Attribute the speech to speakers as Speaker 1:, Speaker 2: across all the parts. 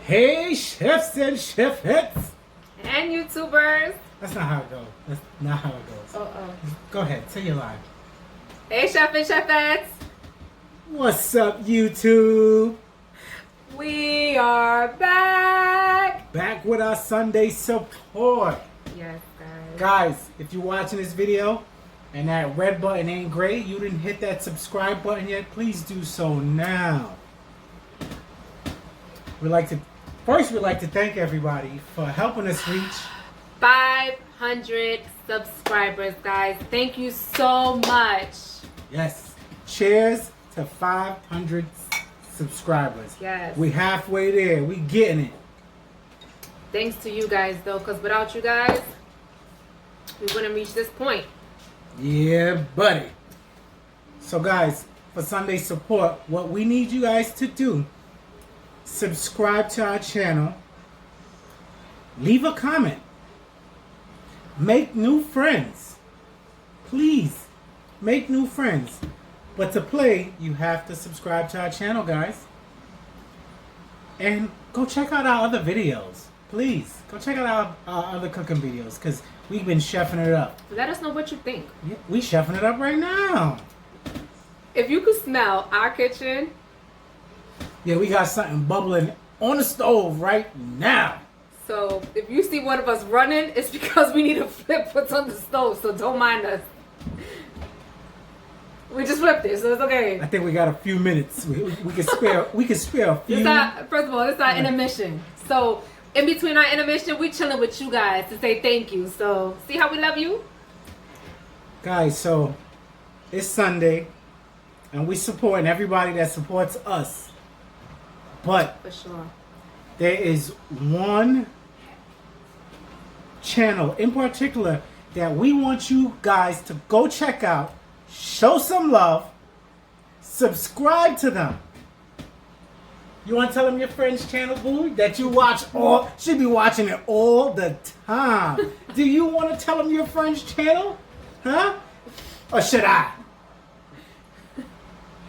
Speaker 1: Hey, chefs and chefettes.
Speaker 2: And YouTubers.
Speaker 1: That's not how it goes. That's not how it goes.
Speaker 2: Uh-oh.
Speaker 1: Go ahead, say your line.
Speaker 2: Hey, chef and chefettes.
Speaker 1: What's up, YouTube?
Speaker 2: We are back.
Speaker 1: Back with our Sunday support.
Speaker 2: Yes, guys.
Speaker 1: Guys, if you're watching this video and that red button ain't gray, you didn't hit that subscribe button yet, please do so now. We'd like to thank everybody for helping us reach
Speaker 2: 500 subscribers, guys. Thank you so much.
Speaker 1: Yes. Cheers to 500 subscribers.
Speaker 2: Yes.
Speaker 1: We halfway there. We getting it.
Speaker 2: Thanks to you guys, though, because without you guys, we wouldn't reach this point.
Speaker 1: Yeah, buddy. So, guys, for Sunday support, what we need you guys to do, subscribe to our channel, leave a comment, make new friends. Please, make new friends. But to play, you have to subscribe to our channel, guys. And go check out our other videos. Please, go check out our other cooking videos, because we've been chefing it up.
Speaker 2: Let us know what you think.
Speaker 1: Yeah, we chefing it up right now.
Speaker 2: If you could smell our kitchen,
Speaker 1: Yeah, we got something bubbling on the stove right now.
Speaker 2: so if you see one of us running, it's because we need to flip what's on the stove, so don't mind us. We just flipped it, so it's okay.
Speaker 1: I think we got a few minutes. We can spare. We can spare a few.
Speaker 2: First of all, this is our intermission. So in between our intermission, we chilling with you guys to say thank you. So see how we love you?
Speaker 1: Guys, so it's Sunday, and we supporting everybody that supports us. But
Speaker 2: For sure.
Speaker 1: there is one channel in particular that we want you guys to go check out, show some love, subscribe to them. You want to tell them your friend's channel, boo? That you watch all, should be watching it all the time. Do you want to tell them your friend's channel? Huh? Or should I?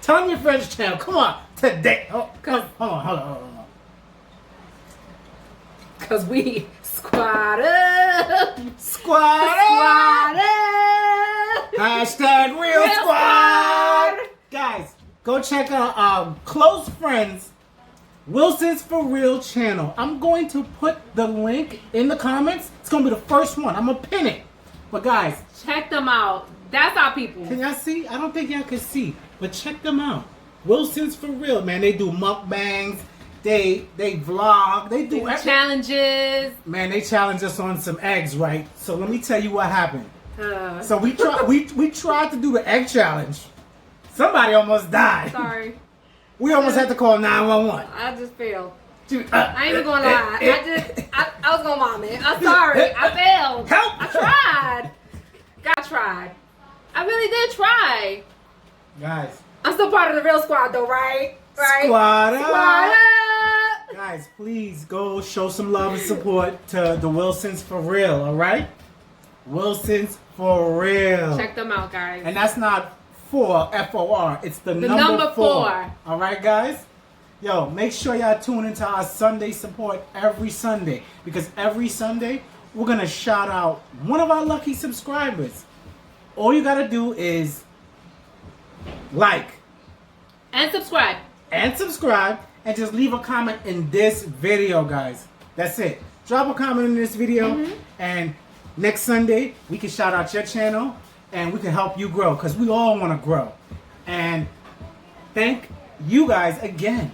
Speaker 1: Tell them your friend's channel. Come on. Today. Oh, hold on.
Speaker 2: Because we squad up.
Speaker 1: Squad up. Hashtag real squad. Guys, go check out our close friends Wilson's For Real channel. I'm going to put the link in the comments. It's going to be the first one. I'm going to pin it. But guys,
Speaker 2: Check them out. That's our people.
Speaker 1: can y'all see? I don't think y'all can see. But check them out. Wilson's For Real, man. They do mukbangs. They vlog. They do everything.
Speaker 2: Challenges.
Speaker 1: Man, they challenge us on some eggs, right? So let me tell you what happened. So we tried to do the egg challenge. Somebody almost died.
Speaker 2: Sorry.
Speaker 1: We almost had to call 911.
Speaker 2: I just failed.
Speaker 1: Dude,
Speaker 2: I ain't even gonna lie. I was gonna vomit. I'm sorry. I failed.
Speaker 1: Help!
Speaker 2: I tried. God tried. I really did try.
Speaker 1: Guys,
Speaker 2: I'm still part of the real squad though, right? Right?
Speaker 1: squad up.
Speaker 2: Squad up.
Speaker 1: Guys, please go show some love and support to the Wilsons For Real, all right? Wilsons For Real.
Speaker 2: Check them out, guys.
Speaker 1: And that's not for F-O-R. It's the
Speaker 2: number 4.
Speaker 1: All right, guys? Yo, make sure y'all tune into our Sunday support every Sunday. Because every Sunday, we're going to shout out one of our lucky subscribers. All you got to do is like
Speaker 2: And subscribe.
Speaker 1: and just leave a comment in this video, guys. That's it. Drop a comment in this video, and next Sunday, we can shout out your channel, and we can help you grow, because we all want to grow. And thank you guys again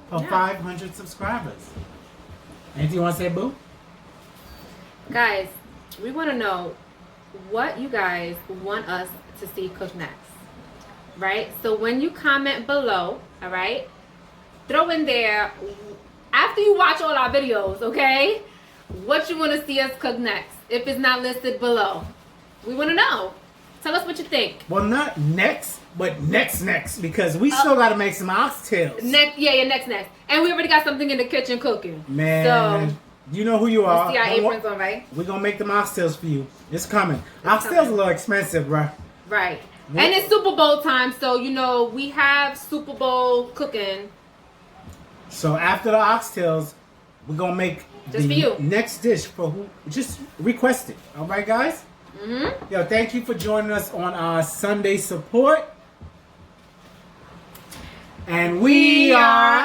Speaker 1: for 500 subscribers. Anything you want to say, boo?
Speaker 2: Guys, we want to know what you guys want us to see cook next. Right? So when you comment below, all right, throw in there, after you watch all our videos, okay, what you want to see us cook next. If it's not listed below, we want to know. Tell us what you think.
Speaker 1: Well, not next, but next, because we still got to make some oxtails.
Speaker 2: Next. And we already got something in the kitchen cooking.
Speaker 1: Man,
Speaker 2: So,
Speaker 1: you know who you are.
Speaker 2: see our aprons on, right?
Speaker 1: We're going to make them oxtails for you. It's coming. Oxtails a little expensive, bruh.
Speaker 2: Right. And it's Super Bowl time, so, you know, we have Super Bowl cooking.
Speaker 1: So after the oxtails, We're gonna make
Speaker 2: Just for you.
Speaker 1: next dish for who just request it. All right, guys. Yo, thank you for joining us on our Sunday support. And we are